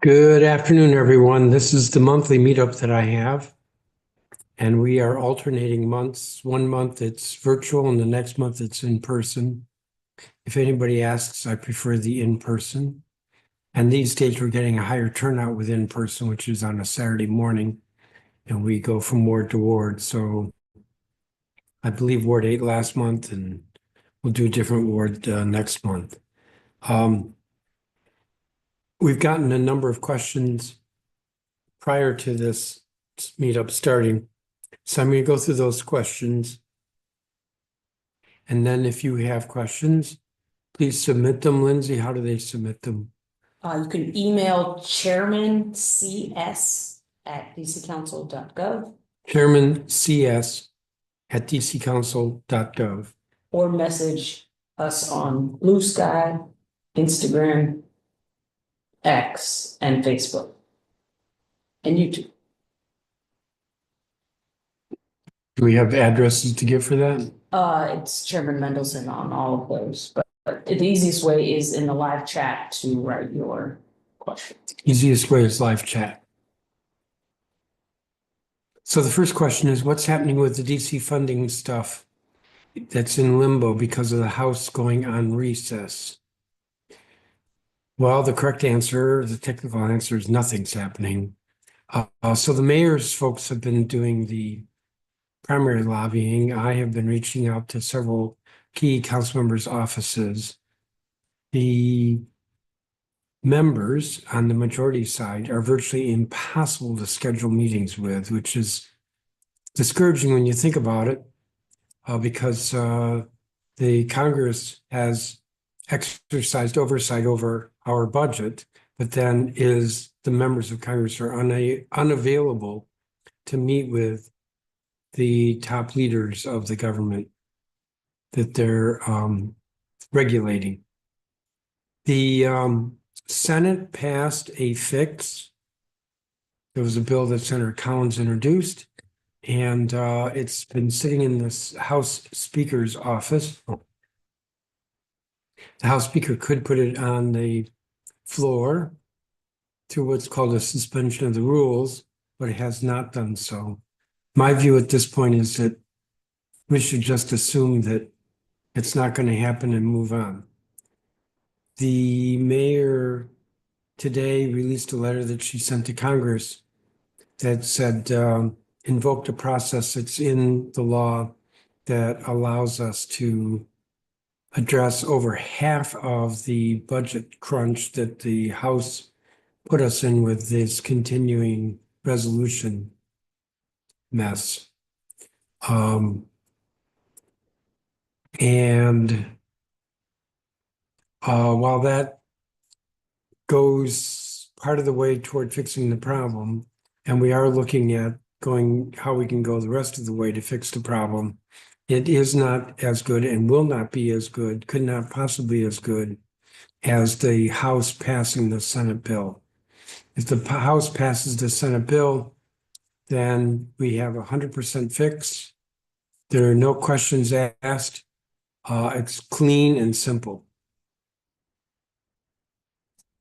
Good afternoon, everyone. This is the monthly meetup that I have, and we are alternating months. One month it's virtual, and the next month it's in person. If anybody asks, I prefer the in-person. And these days we're getting a higher turnout with in-person, which is on a Saturday morning, and we go from ward to ward. So I believe Ward 8 last month, and we'll do a different ward next month. We've gotten a number of questions prior to this meetup starting. So I'm going to go through those questions. And then if you have questions, please submit them. Lindsay, how do they submit them? You can email chairmancs@dccouncil.gov Chairman CS@dccouncil.gov. or message us on Blue Sky, Instagram, X, and Facebook, and YouTube. Do we have addresses to give for that? It's Chairman Mendelson on all of those, but the easiest way is in the live chat to write your question. Easiest way is live chat. So the first question is, what's happening with the DC funding stuff that's in limbo because of the House going on recess? Well, the correct answer, the technical answer is nothing's happening. So the mayor's folks have been doing the primary lobbying. I have been reaching out to several key council members' offices. The members on the majority side are virtually impossible to schedule meetings with, which is discouraging when you think about it, because the Congress has exercised oversight over our budget, but then the members of Congress are unavailable to meet with the top leaders of the government that they're regulating. The Senate passed a fix. There was a bill that Senator Collins introduced, and it's been sitting in this House Speaker's office. The House Speaker could put it on the floor through what's called a suspension of the rules, but it has not done so. My view at this point is that we should just assume that it's not going to happen and move on. The mayor today released a letter that she sent to Congress that said, invoked a process that's in the law that allows us to address over half of the budget crunch that the House put us in with this continuing resolution mess. While that goes part of the way toward fixing the problem, and we are looking at how we can go the rest of the way to fix the problem, it is not as good and will not be as good, could not possibly be as good as the House passing the Senate bill. If the House passes the Senate bill, then we have 100% fix. There are no questions asked. It's clean and simple.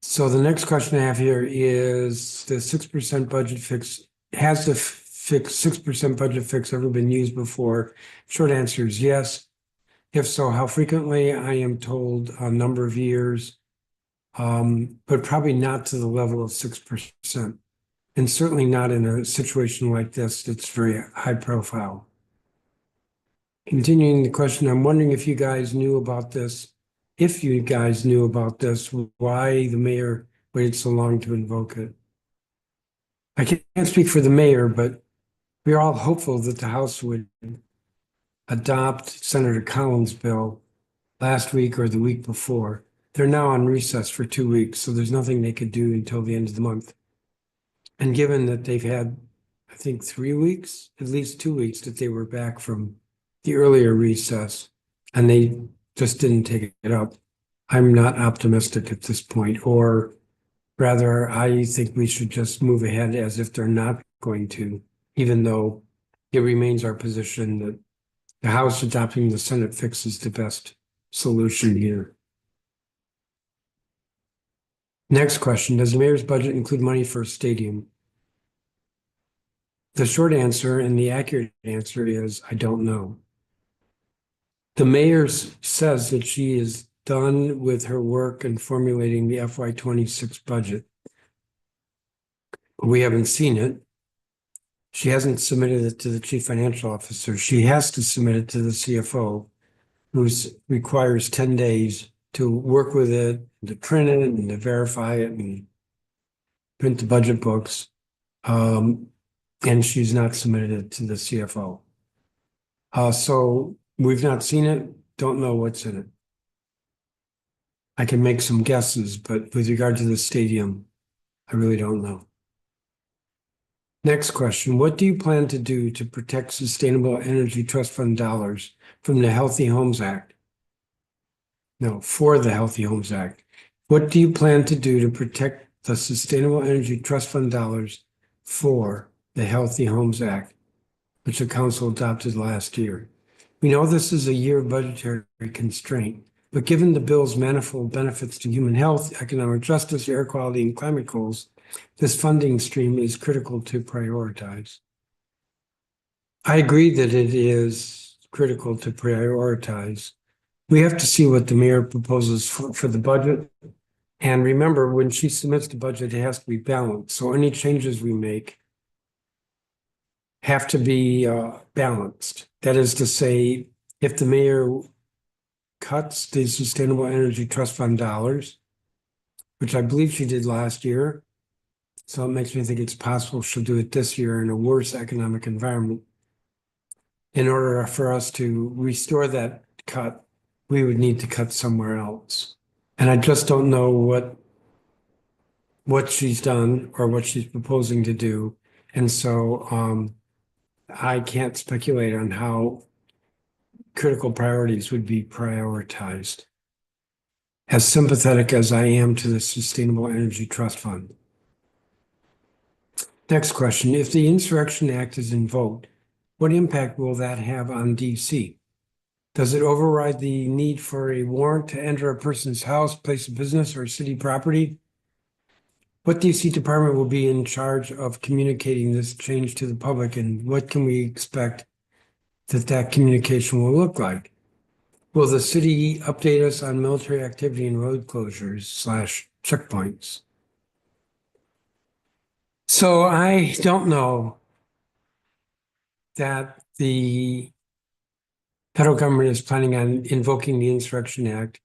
So the next question I have here is the 6% budget fix. Has the 6% budget fix ever been used before? Short answer is yes. If so, how frequently? I am told a number of years, but probably not to the level of 6%. And certainly not in a situation like this that's very high profile. Continuing the question, I'm wondering if you guys knew about this. If you guys knew about this, why the mayor waited so long to invoke it. I can't speak for the mayor, but we're all hopeful that the House would adopt Senator Collins' bill last week or the week before. They're now on recess for 2 weeks, so there's nothing they could do until the end of the month. And given that they've had, I think, 3 weeks, at least 2 weeks that they were back from the earlier recess, and they just didn't take it up, I'm not optimistic at this point, or rather, I think we should just move ahead as if they're not going to, even though it remains our position that the House adopting the Senate fix is the best solution here. Next question, does the mayor's budget include money for a stadium? The short answer and the accurate answer is I don't know. The mayor says that she is done with her work in formulating the FY26 budget. We haven't seen it. She hasn't submitted it to the chief financial officer. She has to submit it to the CFO, who requires 10 days to work with it, to print it and to verify it and print the budget books. And she's not submitted it to the CFO. So we've not seen it, don't know what's in it. I can make some guesses, but with regard to the stadium, I really don't know. Next question, what do you plan to do to protect Sustainable Energy Trust Fund dollars from the Healthy Homes Act? No, for the Healthy Homes Act. What do you plan to do to protect the Sustainable Energy Trust Fund dollars for the Healthy Homes Act, which the council adopted last year? We know this is a year of budgetary constraint, but given the bill's manifold benefits to human health, economic justice, air quality, and climate goals, this funding stream is critical to prioritize. I agree that it is critical to prioritize. We have to see what the mayor proposes for the budget. And remember, when she submits the budget, it has to be balanced. So any changes we make have to be balanced. That is to say, if the mayor cuts the Sustainable Energy Trust Fund dollars, which I believe she did last year, so it makes me think it's possible she'll do it this year in a worse economic environment. In order for us to restore that cut, we would need to cut somewhere else. And I just don't know what she's done or what she's proposing to do. And so I can't speculate on how critical priorities would be prioritized. As sympathetic as I am to the Sustainable Energy Trust Fund. Next question, if the Insurrection Act is invoked, what impact will that have on DC? Does it override the need for a warrant to enter a person's house, place of business, or city property? What DC department will be in charge of communicating this change to the public, and what can we expect that communication will look like? Will the city update us on military activity and road closures / checkpoints? So I don't know that the federal government is planning on invoking the Insurrection Act,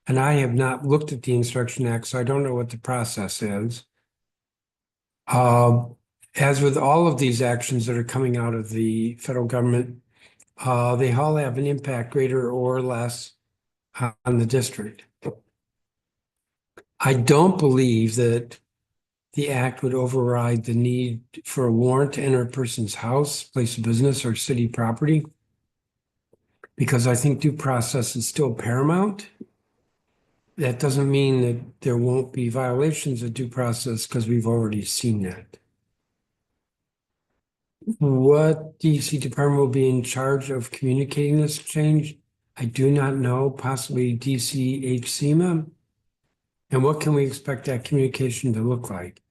and I have not looked at the Insurrection Act, so I don't know what the process is. As with all of these actions that are coming out of the federal government, they all have an impact, greater or less, on the district. I don't believe that the act would override the need for a warrant to enter a person's house, place of business, or city property, because I think due process is still paramount. That doesn't mean that there won't be violations of due process, because we've already seen that. What DC department will be in charge of communicating this change? I do not know, possibly DCHCMA. And what can we expect that communication to look like?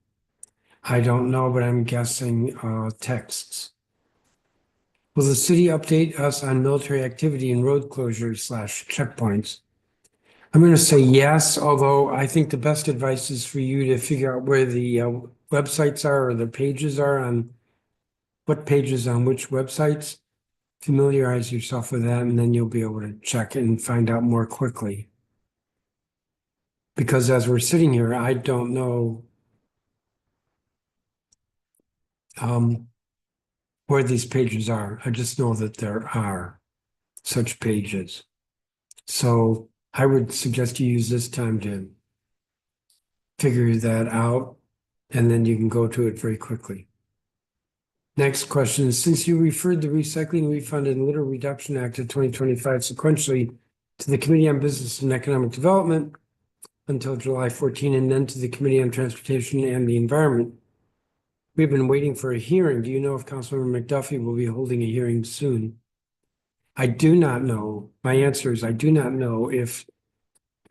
I don't know, but I'm guessing texts. Will the city update us on military activity and road closures / checkpoints? I'm going to say yes, although I think the best advice is for you to figure out where the websites are or the pages are on what pages on which websites. Familiarize yourself with that, and then you'll be able to check and find out more quickly. Because as we're sitting here, I don't know where these pages are. I just know that there are such pages. So I would suggest you use this time to figure that out, and then you can go to it very quickly. Next question is, since you referred the Recycling, Refund, and Litter Reduction Act of 2025 sequentially to the Committee on Business and Economic Development until July 14, and then to the Committee on Transportation and the Environment, we've been waiting for a hearing. Do you know if Councilmember McDuffie will be holding a hearing soon? I do not know. My answer is I do not know if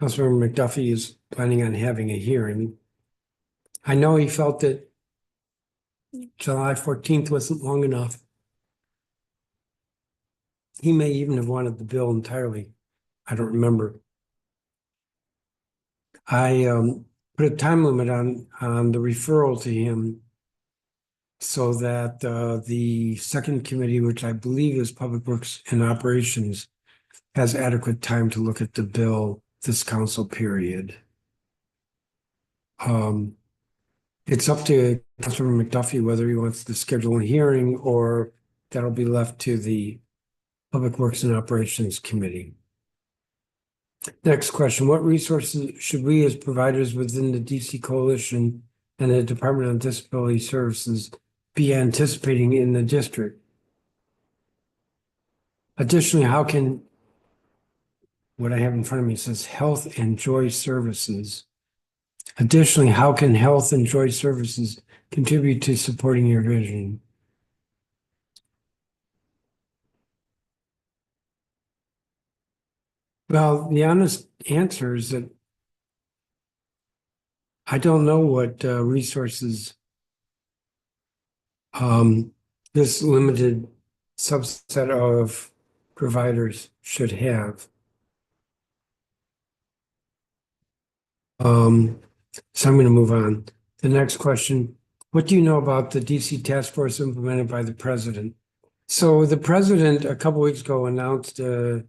Councilmember McDuffie is planning on having a hearing. I know he felt that July 14th wasn't long enough. He may even have wanted the bill entirely. I don't remember. I put a time limit on the referral to him so that the second committee, which I believe is Public Works and Operations, has adequate time to look at the bill this council period. It's up to Councilman McDuffie whether he wants to schedule a hearing or that'll be left to the Public Works and Operations Committee. Next question, what resources should we as providers within the DC Coalition and the Department of Disability Services be anticipating in the district? Additionally, how can, what I have in front of me says health and joy services. Additionally, how can health and joy services contribute to supporting your vision? Well, the honest answer is that I don't know what resources this limited subset of providers should have. So I'm going to move on. The next question, what do you know about the DC task force implemented by the president? So the president a couple weeks ago announced or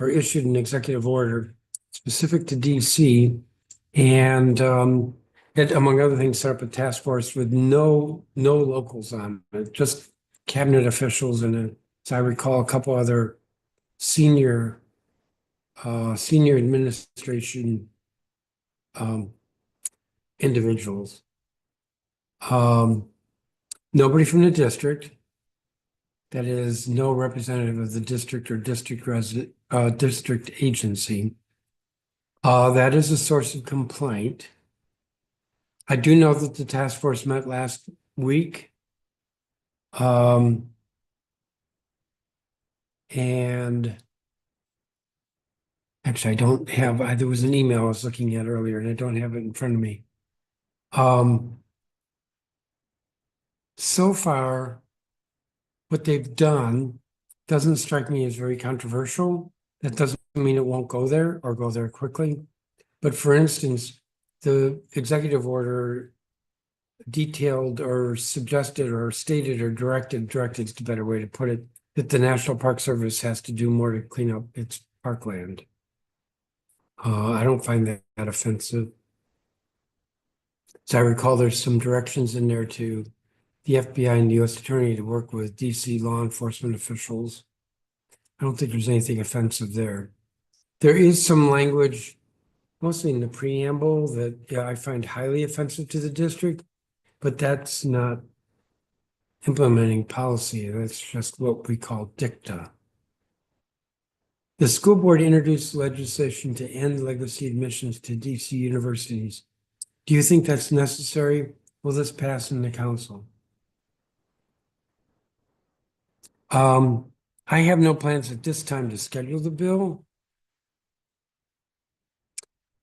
issued an executive order specific to DC and it, among other things, set up a task force with no locals on it, just cabinet officials and, as I recall, a couple other senior administration individuals. Nobody from the district. That is, no representative of the district or district agency. That is a source of complaint. I do know that the task force met last week. And actually, I don't have, there was an email I was looking at earlier and I don't have it in front of me. So far, what they've done doesn't strike me as very controversial. That doesn't mean it won't go there or go there quickly. But for instance, the executive order detailed or suggested or stated or directed is the better way to put it, that the National Park Service has to do more to clean up its parkland. I don't find that offensive. As I recall, there's some directions in there to the FBI and the U.S. Attorney to work with DC law enforcement officials. I don't think there's anything offensive there. There is some language, mostly in the preamble, that I find highly offensive to the district, but that's not implementing policy. That's just what we call dicta. The school board introduced legislation to end legacy admissions to DC universities. Do you think that's necessary? Will this pass in the council? I have no plans at this time to schedule the bill.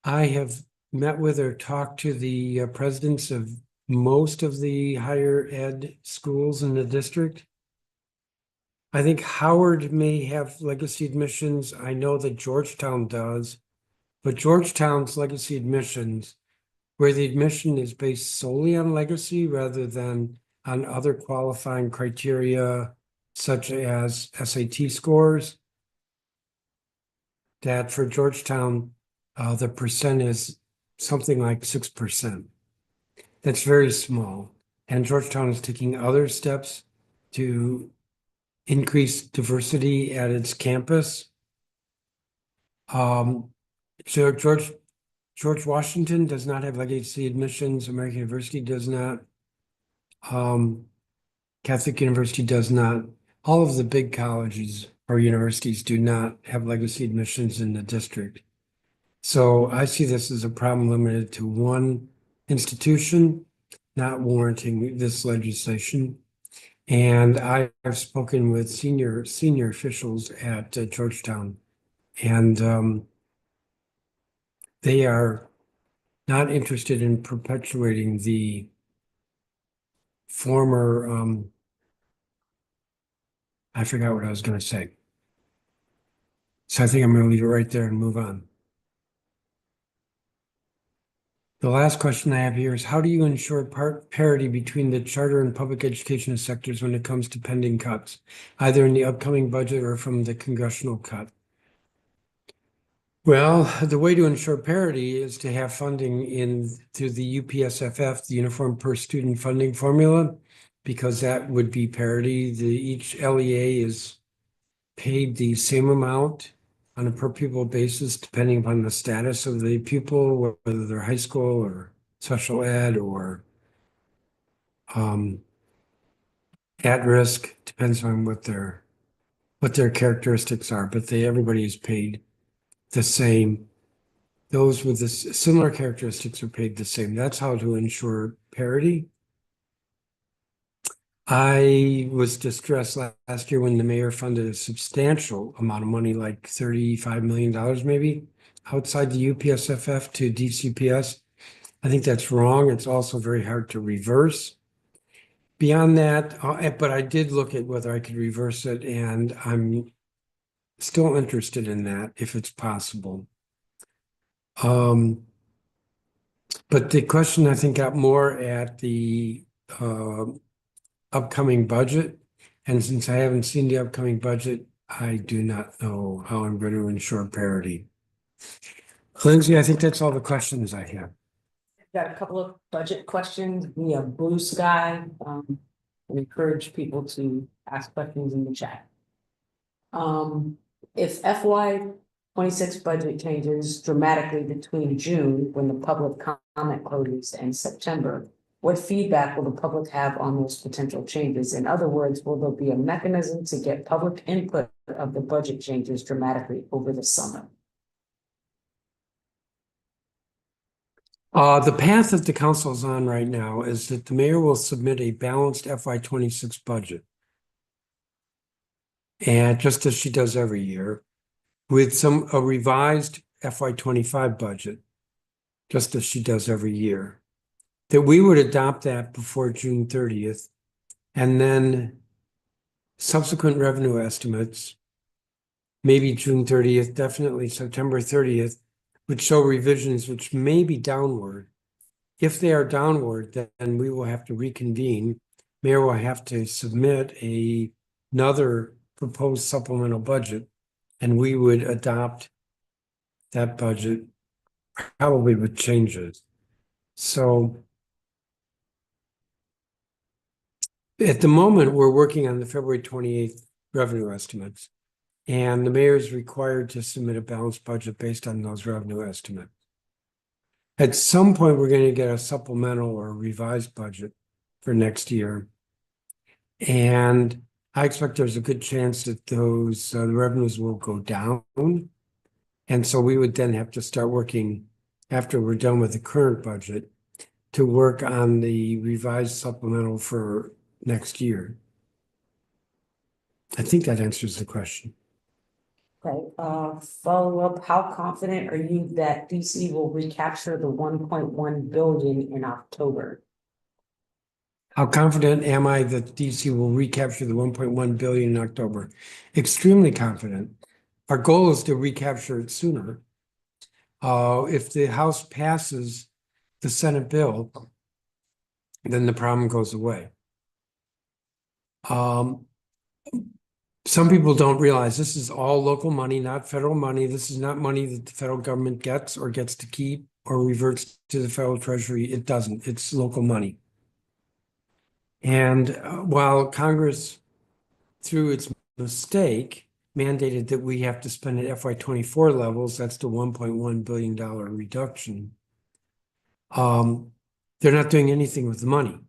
I have met with or talked to the presidents of most of the higher ed schools in the district. I think Howard may have legacy admissions. I know that Georgetown does, but Georgetown's legacy admissions, where the admission is based solely on legacy rather than on other qualifying criteria such as SAT scores, that for Georgetown, the percent is something like 6%. That's very small. And Georgetown is taking other steps to increase diversity at its campus. So George Washington does not have legacy admissions. American University does not. Catholic University does not. All of the big colleges or universities do not have legacy admissions in the district. So I see this as a problem limited to one institution, not warranting this legislation. And I have spoken with senior officials at Georgetown, and they are not interested in perpetuating the former, I forgot what I was gonna say. So I think I'm gonna leave it right there and move on. The last question I have here is, how do you ensure parity between the charter and public education sectors when it comes to pending cuts, either in the upcoming budget or from the congressional cut? Well, the way to ensure parity is to have funding in through the UPSFF, the Uniform Per Student Funding Formula, because that would be parity. Each LEA is paid the same amount on a per pupil basis, depending upon the status of the pupil, whether they're high school or special ed or at risk, depends on what their characteristics are, but everybody is paid the same. Those with similar characteristics are paid the same. That's how to ensure parity. I was distressed last year when the mayor funded a substantial amount of money, like $35 million maybe, outside the UPSFF to DCPS. I think that's wrong. It's also very hard to reverse. Beyond that, but I did look at whether I could reverse it, and I'm still interested in that if it's possible. But the question I think got more at the upcoming budget. And since I haven't seen the upcoming budget, I do not know how I'm going to ensure parity. Lindsay, I think that's all the questions I have. Got a couple of budget questions. We have Blue Sky. I encourage people to ask questions in the chat. If FY 26 budget changes dramatically between June, when the public comment closes, and September, what feedback will the public have on those potential changes? In other words, will there be a mechanism to get public input of the budget changes dramatically over the summer? The path that the council is on right now is that the mayor will submit a balanced FY 26 budget. And just as she does every year, with a revised FY 25 budget, just as she does every year, that we would adopt that before June 30th, and then subsequent revenue estimates, maybe June 30th, definitely September 30th, would show revisions which may be downward. If they are downward, then we will have to reconvene. Mayor will have to submit another proposed supplemental budget, and we would adopt that budget probably with changes. So at the moment, we're working on the February 28th revenue estimates, and the mayor is required to submit a balanced budget based on those revenue estimates. At some point, we're going to get a supplemental or revised budget for next year. And I expect there's a good chance that those the revenues will go down. And so we would then have to start working, after we're done with the current budget, to work on the revised supplemental for next year. I think that answers the question. Okay, follow up, how confident are you that DC will recapture the 1.1 billion in October? How confident am I that DC will recapture the 1.1 billion in October? Extremely confident. Our goal is to recapture it sooner. If the House passes the Senate bill, then the problem goes away. Some people don't realize this is all local money, not federal money. This is not money that the federal government gets or gets to keep or reverts to the federal treasury. It doesn't. It's local money. And while Congress, through its mistake, mandated that we have to spend at FY 24 levels, that's the $1.1 billion reduction. They're not doing anything with the money.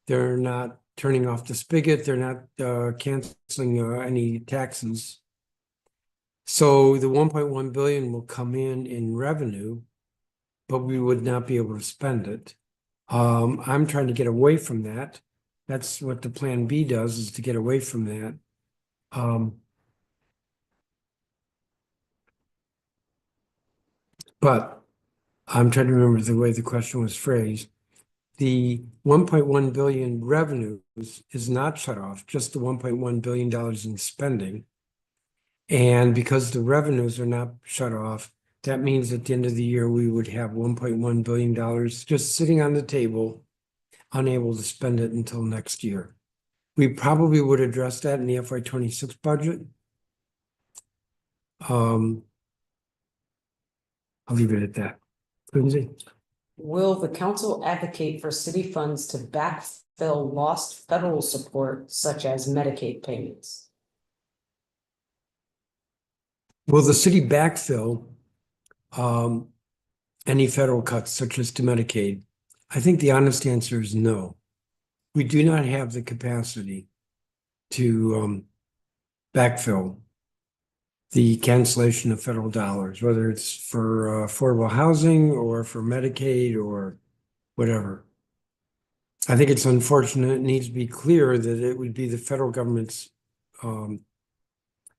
They're not turning off the spigot. They're not canceling any taxes. So the 1.1 billion will come in revenue, but we would not be able to spend it. I'm trying to get away from that. That's what the Plan B does, is to get away from that. But I'm trying to remember the way the question was phrased. The 1.1 billion revenues is not shut off, just the $1.1 billion in spending. And because the revenues are not shut off, that means at the end of the year, we would have $1.1 billion just sitting on the table, unable to spend it until next year. We probably would address that in the FY26 budget. I'll leave it at that. Lindsay? Will the council advocate for city funds to backfill lost federal support such as Medicaid payments? Will the city backfill any federal cuts such as to Medicaid? I think the honest answer is no. We do not have the capacity to backfill the cancellation of federal dollars, whether it's for affordable housing or for Medicaid or whatever. I think it's unfortunate. It needs to be clear that it would be the federal government's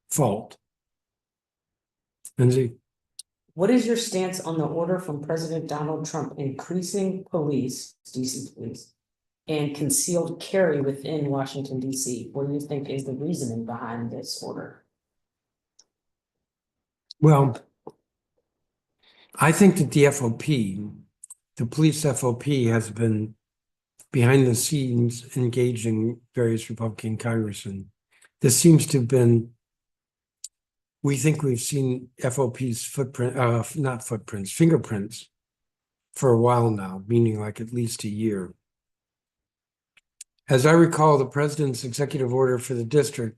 fault. Lindsay? What is your stance on the order from President Donald Trump increasing police, DC police, and concealed carry within Washington, DC? What do you think is the reasoning behind this order? Well, I think that the FOP, the police FOP, has been behind the scenes engaging various Republican congressmen. This seems to have been, we think we've seen FOP's footprint, not footprints, fingerprints for a while now, meaning like at least a year. As I recall, the president's executive order for the district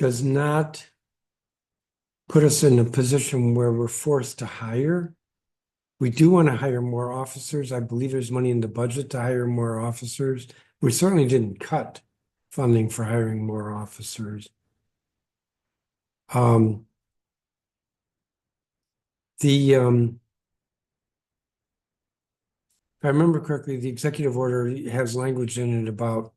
does not put us in a position where we're forced to hire. We do want to hire more officers. I believe there's money in the budget to hire more officers. We certainly didn't cut funding for hiring more officers. If I remember correctly, the executive order has language in it about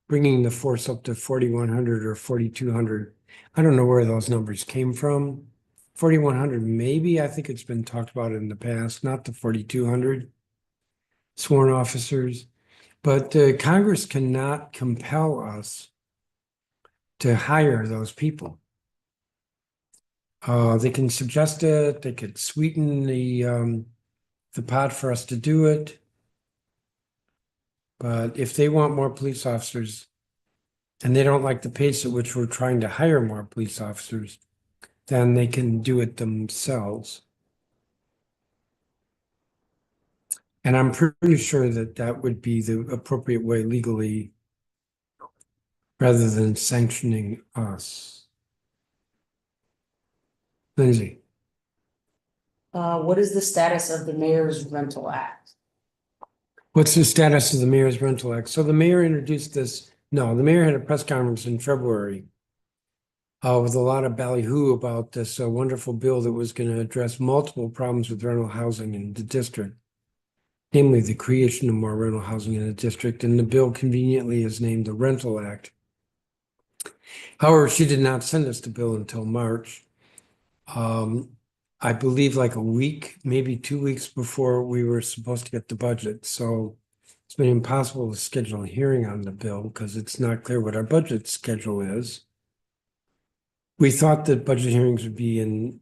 bringing the force up to 4,100 or 4,200. I don't know where those numbers came from. 4,100, maybe. I think it's been talked about in the past, not the 4,200 sworn officers. But Congress cannot compel us to hire those people. They can suggest it. They could sweeten the pot for us to do it. But if they want more police officers and they don't like the pace at which we're trying to hire more police officers, then they can do it themselves. And I'm pretty sure that that would be the appropriate way legally rather than sanctioning us. Lindsay? What is the status of the Mayor's Rental Act? What's the status of the Mayor's Rental Act? So the mayor introduced this. No, the mayor had a press conference in February with a lot of ballyhoo about this wonderful bill that was going to address multiple problems with rental housing in the district, namely the creation of more rental housing in the district. And the bill conveniently is named the Rental Act. However, she did not send us the bill until March. I believe like a week, maybe 2 weeks before we were supposed to get the budget. So it's been impossible to schedule a hearing on the bill because it's not clear what our budget schedule is. We thought that budget hearings would be in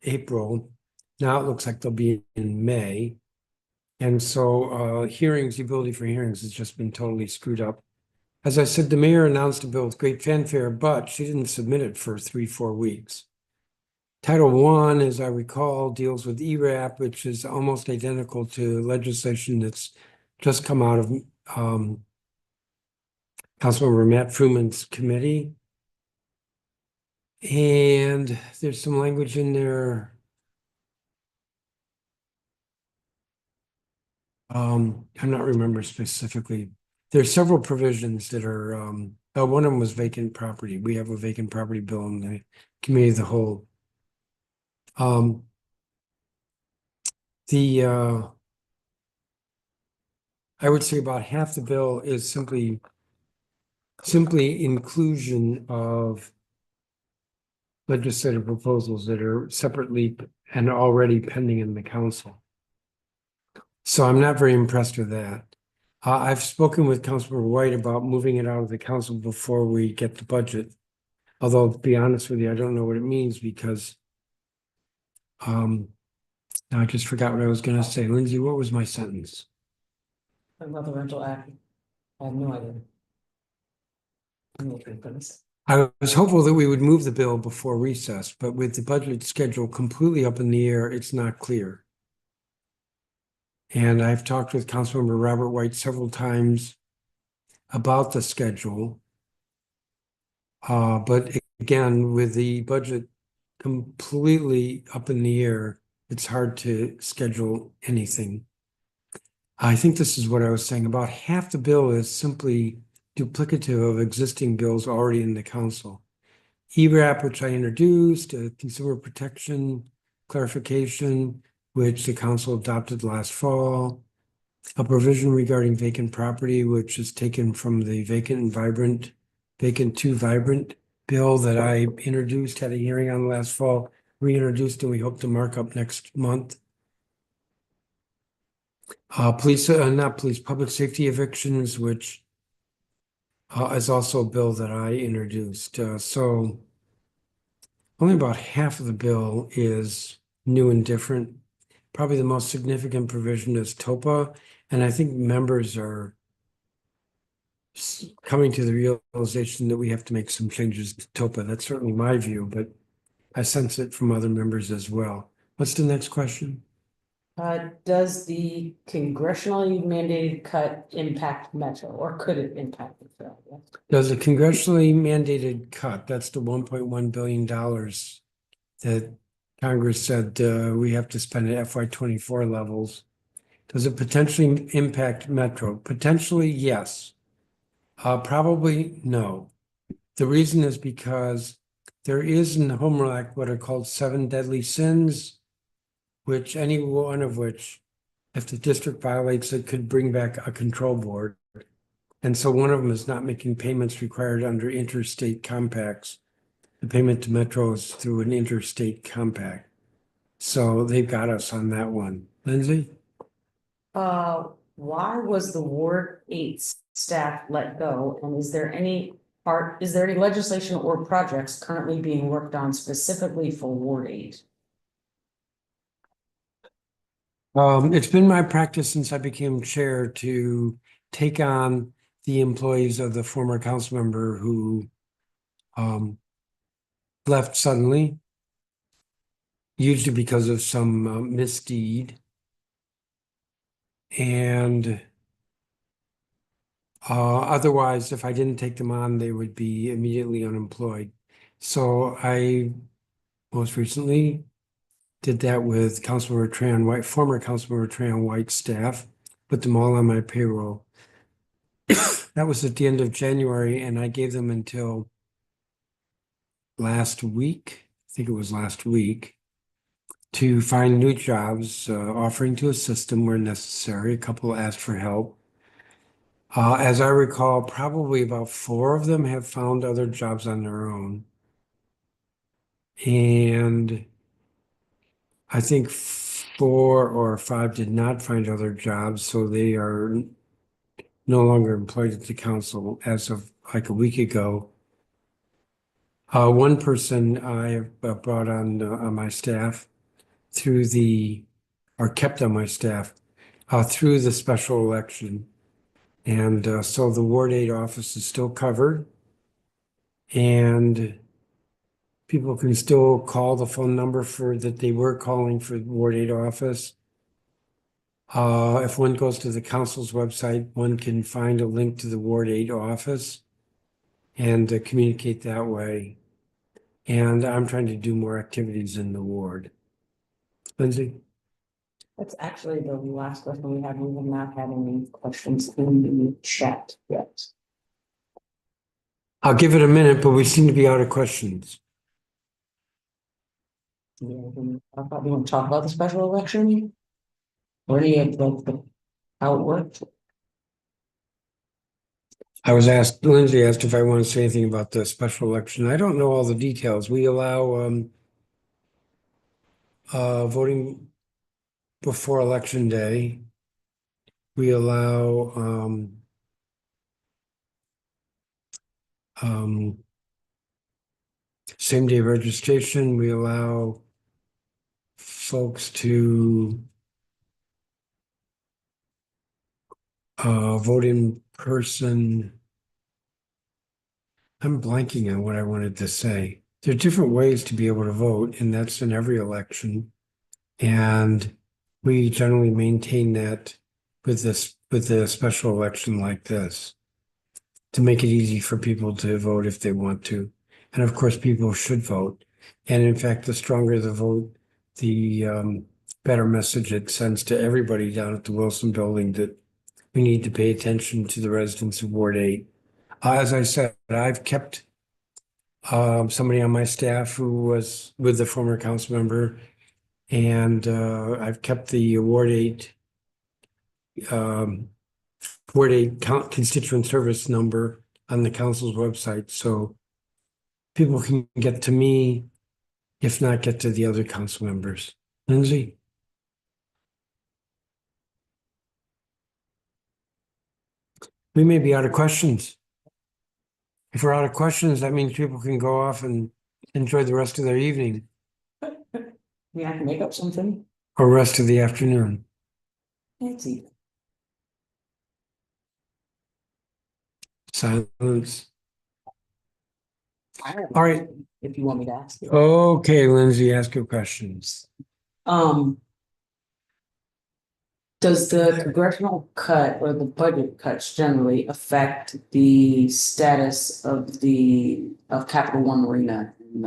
April. Now it looks like they'll be in May. And so hearings, the ability for hearings has just been totally screwed up. As I said, the mayor announced a bill with great fanfare, but she didn't submit it for 3-4 weeks. Title I, as I recall, deals with ERAP, which is almost identical to legislation that's just come out of Councilmember Matt Fruman's committee. And there's some language in there. I'm not remember specifically. There's several provisions that are, one of them was vacant property. We have a vacant property bill in the committee of the whole. I would say about half the bill is simply inclusion of legislative proposals that are separately and already pending in the council. So I'm not very impressed with that. I've spoken with Councilmember White about moving it out of the council before we get the budget. Although, to be honest with you, I don't know what it means because now I just forgot what I was gonna say. Lindsay, what was my sentence? About the rental act. I have no idea. I'm looking for this. I was hopeful that we would move the bill before recess, but with the budget schedule completely up in the air, it's not clear. And I've talked with Councilmember Robert White several times about the schedule. But again, with the budget completely up in the air, it's hard to schedule anything. I think this is what I was saying. About half the bill is simply duplicative of existing bills already in the council. ERAP, which I introduced, consumer protection clarification, which the council adopted last fall, a provision regarding vacant property, which is taken from the vacant to vibrant bill that I introduced, had a hearing on last fall, reintroduced, and we hope to mark up next month. Public safety evictions, which is also a bill that I introduced. So only about half of the bill is new and different. Probably the most significant provision is TOPA, and I think members are coming to the realization that we have to make some changes to TOPA. That's certainly my view, but I sense it from other members as well. What's the next question? Does the congressionally mandated cut impact Metro, or could it impact Metro? Does a congressionally mandated cut, that's the $1.1 billion that Congress said we have to spend at FY24 levels. Does it potentially impact Metro? Potentially, yes. Probably no. The reason is because there is in the Home Rule Act what are called 7 deadly sins, which any one of which, if the district violates it, could bring back a control board. And so one of them is not making payments required under interstate compacts. The payment to Metro is through an interstate compact. So they've got us on that one. Lindsay? Why was the Ward 8 staff let go? And is there any legislation or projects currently being worked on specifically for Ward 8? It's been my practice since I became chair to take on the employees of the former council member who left suddenly, usually because of some misdeed. And otherwise, if I didn't take them on, they would be immediately unemployed. So I most recently did that with Councilmember Tran White, former Councilmember Tran White's staff, put them all on my payroll. That was at the end of January, and I gave them until last week, I think it was last week, to find new jobs, offering to assist them where necessary. A couple asked for help. As I recall, probably about 4 of them have found other jobs on their own. And I think 4 or 5 did not find other jobs, so they are no longer employed at the council as of like a week ago. One person I have brought on my staff through or kept on my staff through the special election. And so the Ward 8 office is still covered. And people can still call the phone number that they were calling for the Ward 8 office. If one goes to the council's website, one can find a link to the Ward 8 office and communicate that way. And I'm trying to do more activities in the ward. Lindsay? That's actually the last question we have. We have not had any questions in the chat yet. I'll give it a minute, but we seem to be out of questions. Yeah, we want to talk about the special election? Or any of how it worked? Lindsay asked if I want to say anything about the special election. I don't know all the details. We allow voting before election day. We allow same day registration. We allow folks to vote in person. I'm blanking on what I wanted to say. There are different ways to be able to vote, and that's in every election. And we generally maintain that with a special election like this to make it easy for people to vote if they want to. And of course, people should vote. And in fact, the stronger the vote, the better message it sends to everybody down at the Wilson Building that we need to pay attention to the residents of Ward 8. As I said, I've kept somebody on my staff who was with the former council member, and I've kept the um, Ward 8 constituent service number on the council's website, so people can get to me, if not get to the other council members. Lindsay? We may be out of questions. If we're out of questions, that means people can go off and enjoy the rest of their evening Yeah, I can make up something. or rest of the afternoon. It's easy. Silence. I don't know All right. If you want me to ask it. Okay, Lindsay, ask your questions. Does the congressional cut or the budget cuts generally affect the status of Capital One Arena in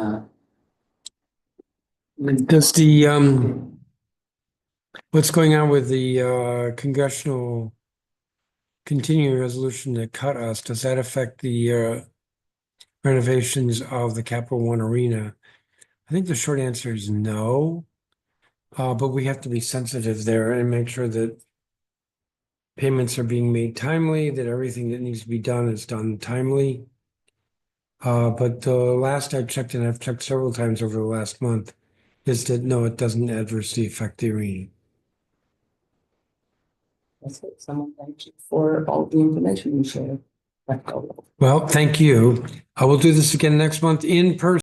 Does the what's going on with the congressional continuing resolution that cut us, does that affect the renovations of the Capital One Arena? I think the short answer is no. But we have to be sensitive there and make sure that payments are being made timely, that everything that needs to be done is done timely. But the last I checked, and I've checked several times over the last month, is that no, it doesn't adversely affect the arena. That's it. Someone thank you for all the information you shared. Well, thank you. I will do this again next month in person.